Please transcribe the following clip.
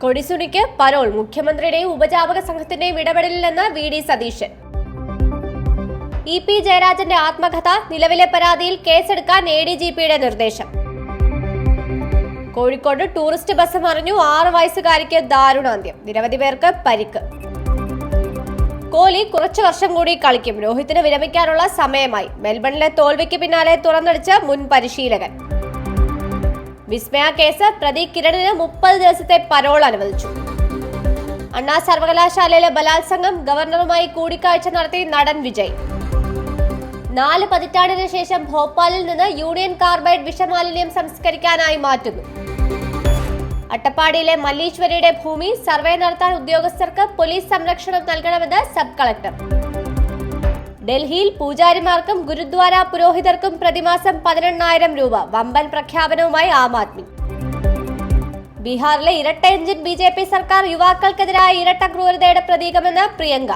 കൊടിസുനിക്ക് പരോൾ. മുഖ്യമന്ത്രിയുടെയും ഉപജാപക സംഘത്തിന്റെയും ഇടപെടലില്ലെന്ന് വി ഡി സതീശൻ. ഇ.പി. ജയരാജന്റെ ആത്മകഥ നിലവിലെ പരാതിയിൽ കേസെടുക്കാൻ എ.ഡി.ജി.പിയുടെ നിർദ്ദേശം. കോഴിക്കോട് ടൂറിസ്റ്റ് ബസ് മറിഞ്ഞു, 6 വയസ്സുകാരിക്ക് ദാരുണാന്ത്യം, നിരവധി പേർക്ക് പരിക്ക്. കോഹ്ലി കുറച്ചു വർഷം കൂടി കളിക്കും, രോഹിത്തിന് വിരമിക്കാനുള്ള സമയമായി. മെൽബണിലെ തോൽവിക്ക് പിന്നാലെ തുറന്നടിച്ച് മുൻ പരിശീലകൻ. വിസ്മയ കേസ് പ്രതി കിരണിന് 30 ദിവസത്തെ പരോൾ അനുവദിച്ചു. അണ്ണാ സർവകലാശാലയിലെ ബലാത്സംഗം, ഗവർണറുമായി കൂടിക്കാഴ്ച നടത്തി നടൻ വിജയ്. 4 പതിറ്റാണ്ടിന് ശേഷം ഭോപ്പാലിൽ നിന്ന് യൂണിയൻ കാർബൈഡ് വിഷമാലിന്യം സംസ്കരിക്കാനായി മാറ്റുന്നു. അട്ടപ്പാടിയിലെ മല്ലീശ്വരിയുടെ ഭൂമി സർവേ നടത്താൻ ഉദ്യോഗസ്ഥർക്ക് പോലീസ് സംരക്ഷണം നൽകണമെന്ന് സബ് കളക്ടർ. ഡൽഹിയിൽ പൂജാരിമാർക്കും ഗുരുദ്വാര പുരോഹിതർക്കും പ്രതിമാസം 18,000 രൂപ, വമ്പൻ പ്രഖ്യാപനവുമായി ആം ആദ്മി. ബീഹാറിലെ ഇരട്ട എഞ്ചിൻ ബി.ജെ.പി. സർക്കാർ യുവാക്കൾക്കെതിരായ ഇരട്ട ക്രൂരതയുടെ പ്രതീകമെന്ന് പ്രിയങ്ക.